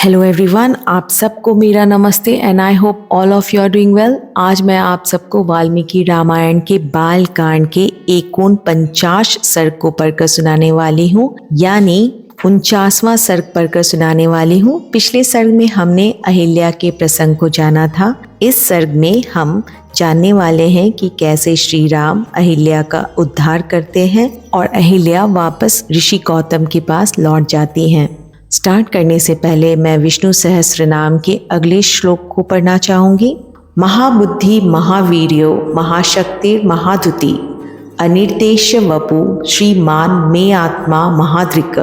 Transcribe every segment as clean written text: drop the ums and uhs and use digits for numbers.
Hello everyone, आप सबको मेरा नमस्ते and I hope all of you are doing well. आज मैं आप सबको वाल्मीकि रामायण के बाल कांड के 49 सर्ग को पढ़कर सुनाने वाली हूँ, यानी 49वां सर्ग पढ़कर सुनाने वाली हूँ। पिछले सर्ग में हमने अहिल्या के प्रसंग को जाना था। इस सर्ग में हम जानने वाले हैं कि कैसे श्री राम अहिल्या का उद्धार करते हैं और अहिल्या वापस ऋषि गौतम के पास लौट जाती हैं। स्टार्ट करने से पहले मैं विष्णु सहस्त्र नाम के अगले श्लोक को पढ़ना चाहूंगी। महाबुद्धि महावीर्यो महाशक्ति महाधुति अनिर्देश्य वपु श्रीमान मे आत्मा महादृक।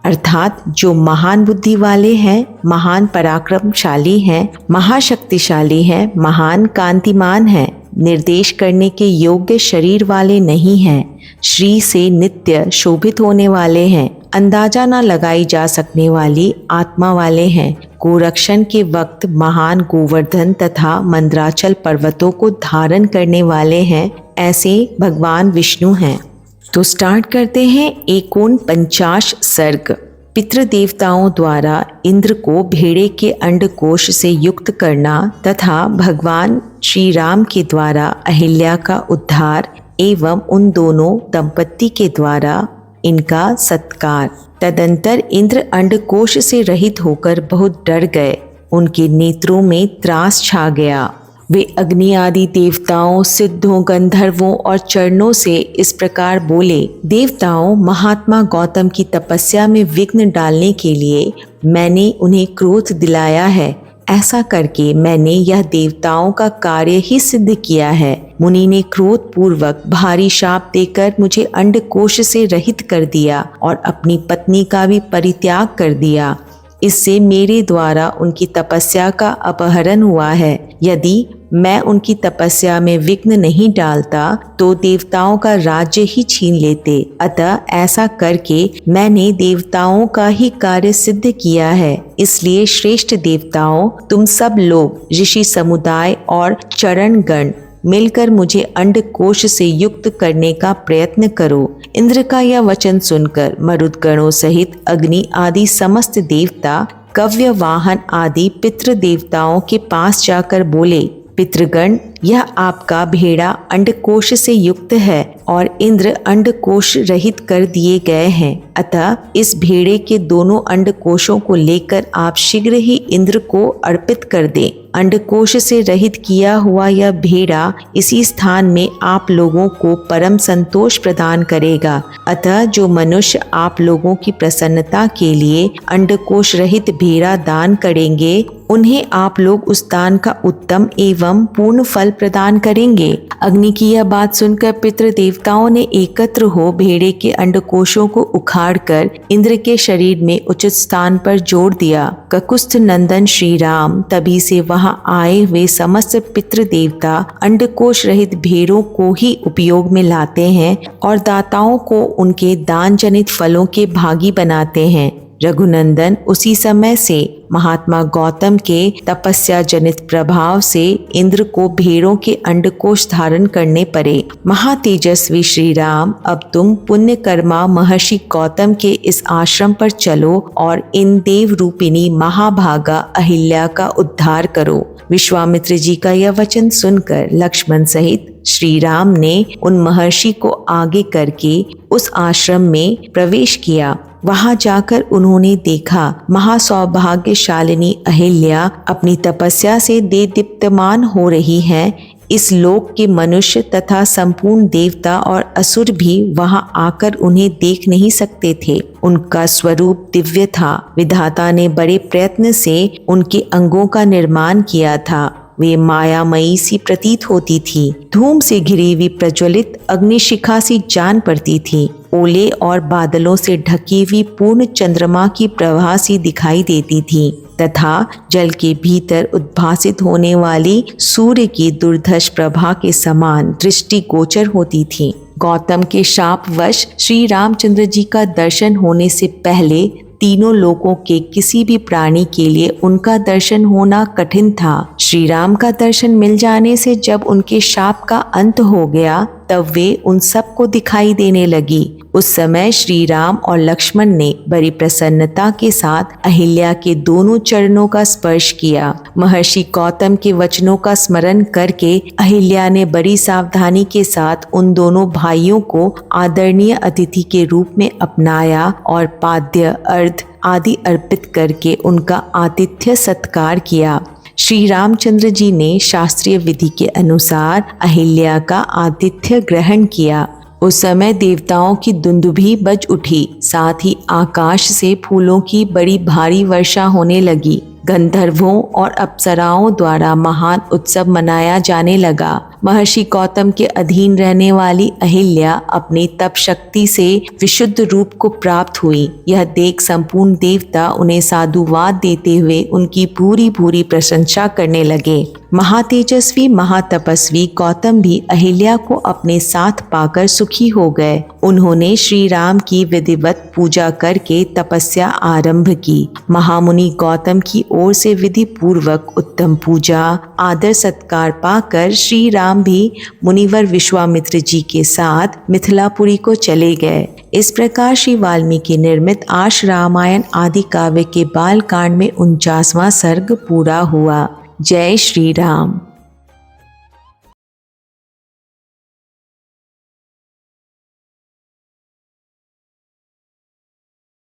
अर्थात जो महान बुद्धि वाले हैं, महान पराक्रमशाली हैं, महाशक्तिशाली हैं, महान कांतिमान हैं, निर्देश करने के योग्य शरीर वाले नहीं हैं, श्री से नित्य शोभित होने वाले हैं, अंदाजा न लगाई जा सकने वाली आत्मा वाले हैं, गोरक्षण के वक्त महान गोवर्धन तथा मंद्राचल पर्वतों को धारण करने वाले हैं, ऐसे भगवान विष्णु हैं। तो स्टार्ट करते हैं 49 सर्ग। पितृदेवताओं द्वारा इंद्र को भेड़े के अंडकोश से युक्त करना तथा भगवान श्री राम के द्वारा अहिल्या का उद्धार एवं उन दोनों दंपत्ति के द्वारा इनका सत्कार। तदंतर इंद्र अंडकोश से रहित होकर बहुत डर गए, उनके नेत्रों में त्रास छा गया। वे अग्नि आदि देवताओं, सिद्धों, गंधर्वों और चरणों से इस प्रकार बोले, देवताओं, महात्मा गौतम की तपस्या में विघ्न डालने के लिए मैंने उन्हें क्रोध दिलाया है। ऐसा करके मैंने यह देवताओं का कार्य ही सिद्ध किया है। मुनि ने क्रोध पूर्वक भारी शाप देकर मुझे अंडकोश से रहित कर दिया और अपनी पत्नी का भी परित्याग कर दिया। इससे मेरे द्वारा उनकी तपस्या का अपहरण हुआ है। यदि मैं उनकी तपस्या में विघ्न नहीं डालता तो देवताओं का राज्य ही छीन लेते। अतः ऐसा करके मैंने देवताओं का ही कार्य सिद्ध किया है। इसलिए श्रेष्ठ देवताओं, तुम सब लोग, ऋषि समुदाय और चरणगण मिलकर मुझे अंडकोश से युक्त करने का प्रयत्न करो। इंद्र का यह वचन सुनकर मरुदगणों सहित अग्नि आदि समस्त देवता, कव्य वाहन आदि पितृ देवताओं के पास जाकर बोले, पितृगण, यह आपका भेड़ा अंडकोश से युक्त है और इंद्र अंडकोश रहित कर दिए गए हैं। अतः इस भेड़े के दोनों अंडकोशों को लेकर आप शीघ्र ही इंद्र को अर्पित कर दें। अंडकोश से रहित किया हुआ यह भेड़ा इसी स्थान में आप लोगों को परम संतोष प्रदान करेगा। अतः जो मनुष्य आप लोगों की प्रसन्नता के लिए अंडकोश रहित भेड़ा दान करेंगे, उन्हें आप लोग उस दान का उत्तम एवं पूर्ण फल प्रदान करेंगे। अग्नि की यह बात सुनकर पितृ देवताओं ने एकत्र हो भेड़े के अंडकोशों को उखाड़कर इंद्र के शरीर में उचित स्थान पर जोड़ दिया। ककुस्थ नंदन श्री राम तभी से वहां आए हुए समस्त पितृ देवता अंडकोश रहित भेड़ों को ही उपयोग में लाते हैं और दाताओं को उनके दान जनित फलों के भागी बनाते हैं। रघुनंदन उसी समय से महात्मा गौतम के तपस्या जनित प्रभाव से इंद्र को भेड़ों के अंडकोश धारण करने पड़े। महातेजस्वी श्री राम, अब तुम पुण्य कर्मा महर्षि गौतम के इस आश्रम पर चलो और इन देव रूपिणी महाभागा अहिल्या का उद्धार करो। विश्वामित्र जी का यह वचन सुनकर लक्ष्मण सहित श्री राम ने उन महर्षि को आगे करके उस आश्रम में प्रवेश किया। वहां जाकर उन्होंने देखा महासौभाग्यशालिनी अहिल्या अपनी तपस्या से देदीप्यमान हो रही हैं। इस लोक के मनुष्य तथा संपूर्ण देवता और असुर भी वहां आकर उन्हें देख नहीं सकते थे। उनका स्वरूप दिव्य था। विधाता ने बड़े प्रयत्न से उनके अंगों का निर्माण किया था। वे मायामयी सी प्रतीत होती थी। धूम से घिरी हुई प्रज्वलित अग्निशिखा सी जान पड़ती थी। ओले और बादलों से ढकी हुई पूर्ण चंद्रमा की प्रभा सी दिखाई देती थी तथा जल के भीतर उद्भासित होने वाली सूर्य की दुर्धर्ष प्रभा के समान दृष्टि गोचर होती थी। गौतम के शापवश श्री रामचंद्र जी का दर्शन होने से पहले तीनों लोकों के किसी भी प्राणी के लिए उनका दर्शन होना कठिन था। श्री राम का दर्शन मिल जाने से जब उनके शाप का अंत हो गया, तब वे उन सबको दिखाई देने लगी। उस समय श्री राम और लक्ष्मण ने बड़ी प्रसन्नता के साथ अहिल्या के दोनों चरणों का स्पर्श किया। महर्षि गौतम के वचनों का स्मरण करके अहिल्या ने बड़ी सावधानी के साथ उन दोनों भाइयों को आदरणीय अतिथि के रूप में अपनाया और पाद्य अर्घ्य आदि अर्पित करके उनका आतिथ्य सत्कार किया। श्री रामचंद्र जी ने शास्त्रीय विधि के अनुसार अहिल्या का आतिथ्य ग्रहण किया। उस समय देवताओं की दुंदुभी बज उठी, साथ ही आकाश से फूलों की बड़ी भारी वर्षा होने लगी। गंधर्वों और अप्सराओं द्वारा महान उत्सव मनाया जाने लगा। महर्षि गौतम के अधीन रहने वाली अहिल्या अपनी तप शक्ति से विशुद्ध रूप को प्राप्त हुई। यह देख संपूर्ण देवता उन्हें साधुवाद देते हुए उनकी पूरी पूरी प्रशंसा करने लगे। महातेजस्वी महातपस्वी गौतम भी अहिल्या को अपने साथ पाकर सुखी हो गए। उन्होंने श्री राम की विधिवत पूजा करके तपस्या आरंभ की। महामुनि गौतम की ओर से विधि पूर्वक उत्तम पूजा आदर सत्कार पाकर श्री राम भी मुनिवर विश्वामित्र जी के साथ मिथिलापुरी को चले गए। इस प्रकार श्री वाल्मीकि निर्मित आश रामायण आदि काव्य के बाल कांड में 49वां सर्ग पूरा हुआ। जय श्री राम।